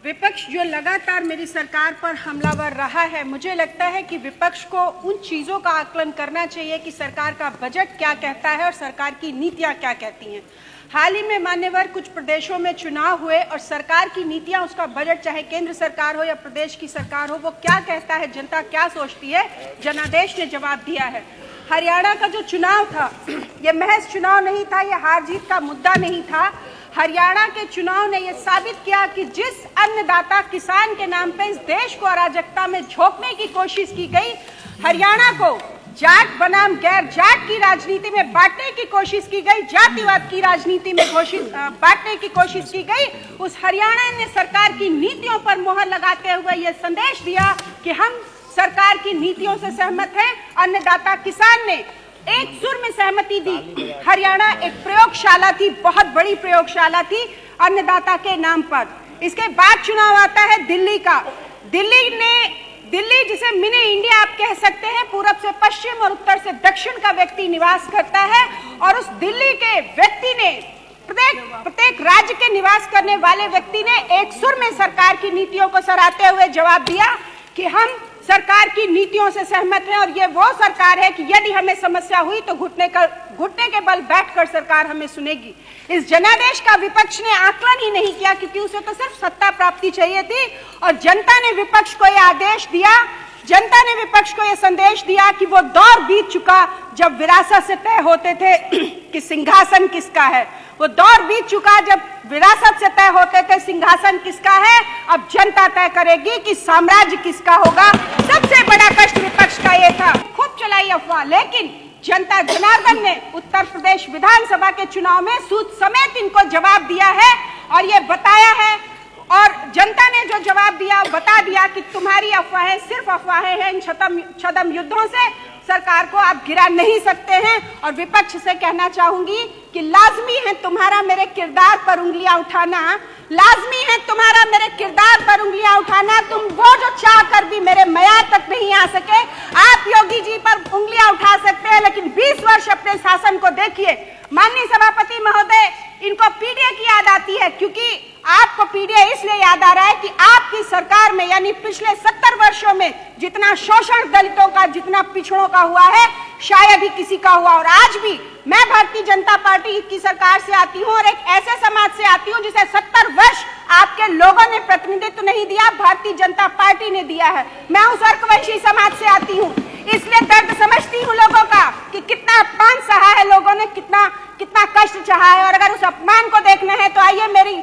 विपक्ष जो लगातार मेरी सरकार पर हमलावर रहा है, मुझे लगता है कि विपक्ष को उन चीज़ों का आकलन करना चाहिए कि सरकार का बजट क्या कहता है और सरकार की नीतियां क्या कहती हैं। हाल ही में मान्यवर कुछ प्रदेशों में चुनाव हुए और सरकार की नीतियां, उसका बजट चाहे केंद्र सरकार हो या प्रदेश की सरकार हो, वो क्या कहता है, जनता क्या सोचती है, जनादेश ने जवाब दिया है। हरियाणा का जो चुनाव था, ये महज चुनाव नहीं था, ये हार जीत का मुद्दा नहीं था। हरियाणा के चुनाव ने यह साबित किया कि जिस अन्नदाता किसान के नाम पे इस देश को अराजकता में झोंकने की कोशिश की गई, हरियाणा को जाट बनाम गैर जाट की राजनीति में बांटने की कोशिश की गई, जातिवाद की राजनीति में बांटने की कोशिश की गई, उस हरियाणा ने सरकार की नीतियों पर मोहर लगाते हुए यह संदेश दिया कि हम सरकार की नीतियों से सहमत हैं। अन्नदाता किसान ने एक सुर में सहमति दी। हरियाणा एक प्रयोगशाला थी, बहुत बड़ी प्रयोगशाला थी अन्नदाता के नाम पर। इसके बाद चुनाव आता है दिल्ली का। दिल्ली जिसे मिनी इंडिया आप कह सकते हैं, पूरब से पश्चिम और उत्तर से दक्षिण का व्यक्ति निवास करता है, और उस दिल्ली के व्यक्ति ने प्रत्येक राज्य के निवास करने वाले व्यक्ति ने एक सुर में सरकार की नीतियों को सराहते हुए जवाब दिया कि हम सरकार की नीतियों से सहमत हैं और ये वो सरकार है कि यदि हमें समस्या हुई तो घुटने के बल बैठकर सरकार हमें सुनेगी। इस जनादेश का विपक्ष ने आकलन ही नहीं किया, क्योंकि उसे तो सिर्फ सत्ता प्राप्ति चाहिए थी, और जनता ने विपक्ष को यह आदेश दिया, जनता ने विपक्ष को यह संदेश दिया कि वो दौर बीत चुका जब विरासत से तय होते थे कि सिंहासन किसका है। वो दौर बीत चुका जब विरासत से तय होते थे सिंहासन किसका है। अब जनता तय करेगी कि साम्राज्य किसका होगा। सबसे बड़ा कष्ट विपक्ष का ये था। खूब चलाई अफवाह, लेकिन जनता जनार्दन ने उत्तर प्रदेश विधानसभा के चुनाव में सूद समेत इनको जवाब दिया है और ये बताया है, और जनता ने जो जवाब दिया, बता दिया कि तुम्हारी अफवाहें सिर्फ अफवाहें हैं। इन छद्म युद्धों से सरकार को आप गिरा नहीं सकते हैं। और विपक्ष से कहना चाहूंगी कि लाजमी है तुम्हारा मेरे किरदार पर उंगलियां उठाना, लाजमी है तुम्हारा मेरे किरदार पर उंगलियां उठाना। तुम वो जो चाह कर भी मेरे मयार तक नहीं आ सके, आप योगी जी पर उंगलियां उठा सकते हैं, लेकिन 20 वर्ष अपने शासन को देखिए। माननीय सभापति महोदय, इनको पीडीए की याद आती है, क्योंकि आपको पीडीए इसलिए याद आ रहा है कि आपकी सरकार में, यानी पिछले 70 वर्षों में जितना शोषण दलितों का, जितना पिछड़ों का हुआ है, शायद ही किसी का हुआ। और आज भी मैं भारतीय जनता पार्टी की सरकार से आती हूँ और एक ऐसे समाज से आती हूँ जिसे 70 वर्ष आपके लोगों ने प्रतिनिधित्व नहीं दिया, भारतीय जनता पार्टी ने दिया है। मैं उस अर्कवंशी समाज से आती हूँ, इसलिए दर्द समझती हूँ लोगों का कि कितना अपमान सहा है लोगों ने, कितना कष्ट सहा है। और अगर उस अपमान को देखना है तो आइए मेरी